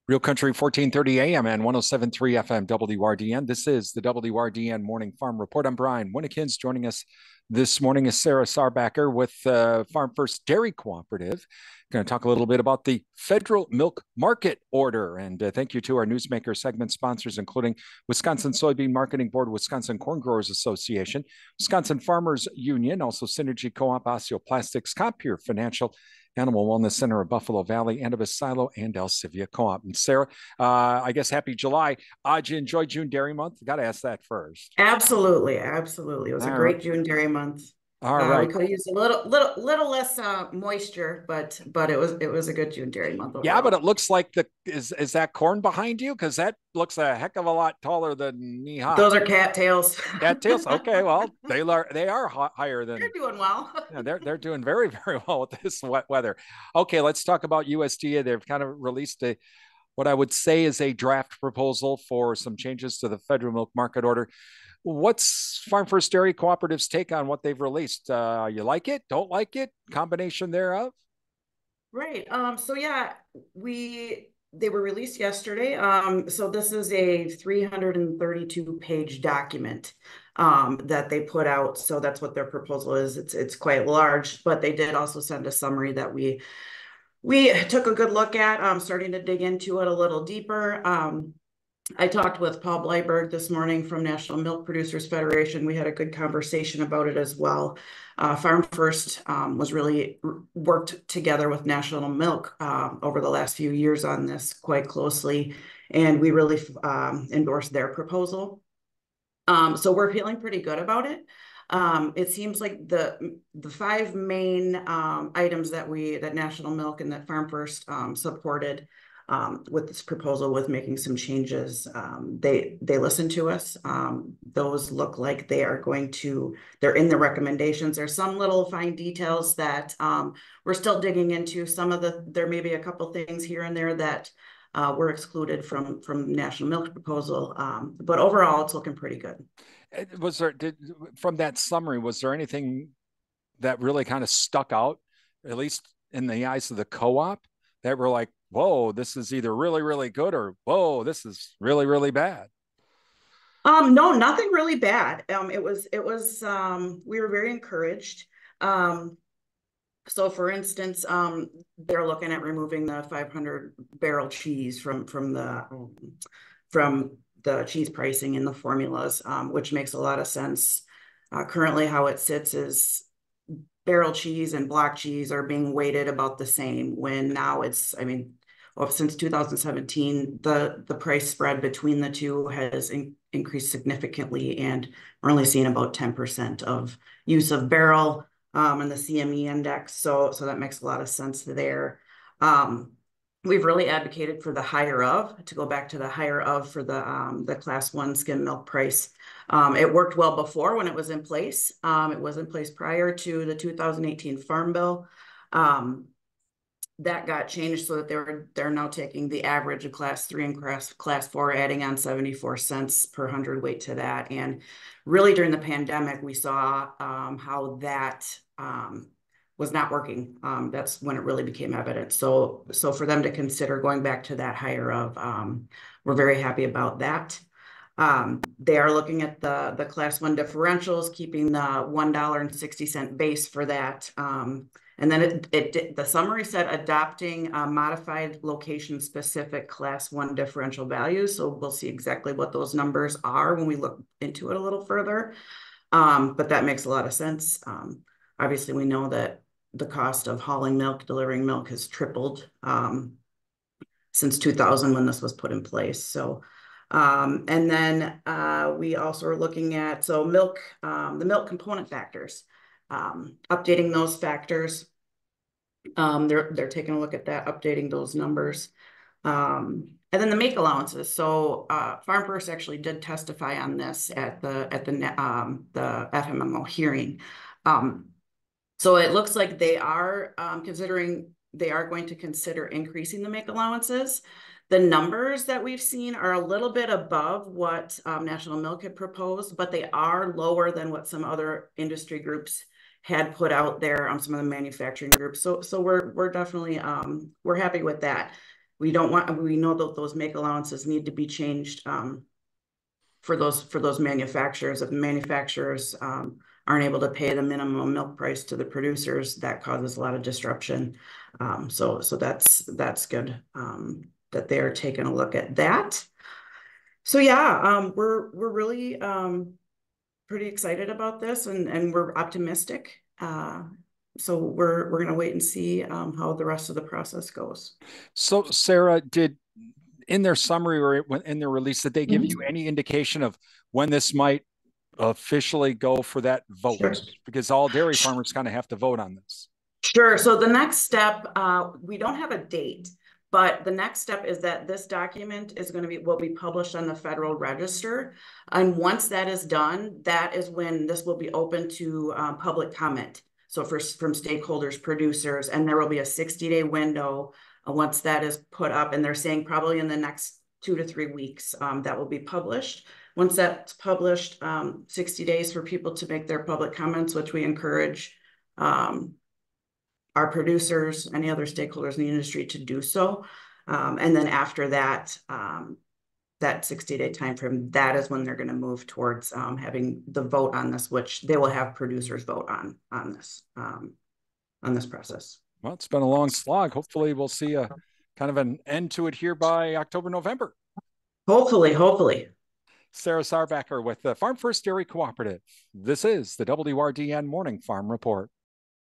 Real Country 1430 AM and 1073 FM WRDN. This is the WRDN Morning Farm Report. I'm Brian Winnikins. Joining us this morning is Sara Sarbacker with Farm First Dairy Cooperative. Going to talk a little bit about the federal milk market order. And thank you to our Newsmaker segment sponsors, including Wisconsin Soybean Marketing Board, Wisconsin Corn Growers Association, Wisconsin Farmers Union, also Synergy Co-op, Osteoplastics, Compeer Financial, Animal Wellness Center of Buffalo Valley, Annabis Silo, and Alcivia Co-op. And Sara, I guess happy July. Did you enjoy June Dairy Month? Got to ask that first. Absolutely, absolutely. It was a All right. great June dairy month. All We right. could have used a little less moisture, but it was a good June dairy month Yeah, but overall. it looks like is that corn behind you? Because that looks a heck of a lot taller than knee high. Those are cattails. Cattails. Okay, well they are higher They're than. doing well. Yeah, they're doing very very well with this wet weather. Okay, let's talk about USDA. They've kind of released a what I would say is a draft proposal for some changes to the federal milk market order. What's Farm First Dairy Cooperative's take on what they've released? You like it? Don't like it? Combination thereof? Right. So yeah, they were released yesterday. So this is a 332 page document that they put out. So that's what their proposal is. It's quite large, but they did also send a summary that we took a good look at, starting to dig into it a little deeper. I talked with Paul Bleiberg this morning from National Milk Producers Federation. We had a good conversation about it as well. Farm First was really worked together with National Milk over the last few years on this quite closely, and we really endorsed their proposal. So we're feeling pretty good about it. It seems like the five main items that National Milk and that Farm First supported with this proposal with making some changes. They listened to us. Those look like they're in the recommendations. There's some little fine details that we're still digging into. There may be a couple things here and there that were excluded from National Milk proposal. But overall, it's looking pretty good. From that summary, was there anything that really kind of stuck out, at least in the eyes of the co-op, that were like, whoa, this is either really, really good or whoa, this is really, really bad? No, nothing really bad. We were very encouraged. So for instance, they're looking at removing the 500 barrel cheese from the cheese pricing in the formulas, which makes a lot of sense. Currently, how it sits is barrel cheese and block cheese are being weighted about the same, when now since 2017, the price spread between the two has increased significantly, and we're only seeing about 10% of use of barrel and the CME index. So that makes a lot of sense there. We've really advocated for the higher of, to go back to the higher of for the class one skim milk price. It worked well before when it was in place. It was in place prior to the 2018 Farm Bill. That got changed so that they're now taking the average of class three and class four, adding on 74 cents per hundredweight to that. And really during the pandemic, we saw how that was not working. That's when it really became evident. So for them to consider going back to that higher of, we're very happy about that. They are looking at the class one differentials, keeping the $1.60 base for that. And then the summary said adopting modified location specific class one differential values. So we'll see exactly what those numbers are when we look into it a little further. But that makes a lot of sense. Obviously, we know that the cost of hauling milk, delivering milk has tripled since 2000 when this was put in place. So, and then we also are looking at, the milk component factors, updating those factors. They're taking a look at that, updating those numbers. And then the make allowances. So Farm First actually did testify on this at the FMMO hearing. So it looks like they are going to consider increasing the make allowances. The numbers that we've seen are a little bit above what National Milk had proposed, but they are lower than what some other industry groups had put out there, some of the manufacturing groups. So we're definitely we're happy with that. we don't want, we know that those make allowances need to be changed for those manufacturers. If the manufacturers aren't able to pay the minimum milk price to the producers, that causes a lot of disruption. So that's good that they're taking a look at that. So yeah, we're really pretty excited about this, and we're optimistic. So we're gonna wait and see how the rest of the process goes. So, Sarah, did in their summary or in their release, did they give you Mhm. any indication of when this might officially go for that vote? Sure. Because all dairy farmers kind of have to vote on this. Sure. So the next step, we don't have a date, but the next step is that this document is going to will be published on the Federal Register. And once that is done, that is when this will be open to public comment. So from stakeholders, producers, and there will be a 60-day window once that is put up. And they're saying probably in the next 2 to 3 weeks that will be published. Once that's published, 60 days for people to make their public comments, which we encourage our producers, any other stakeholders in the industry to do so. And then after that, that 60-day time frame, that is when they're going to move towards having the vote on this, which they will have producers vote on this process. Well, it's been a long slog. Hopefully, we'll see a kind of an end to it here by October, November. Hopefully. Sara Sarbacker with the Farm First Dairy Cooperative. This is the WRDN Morning Farm Report.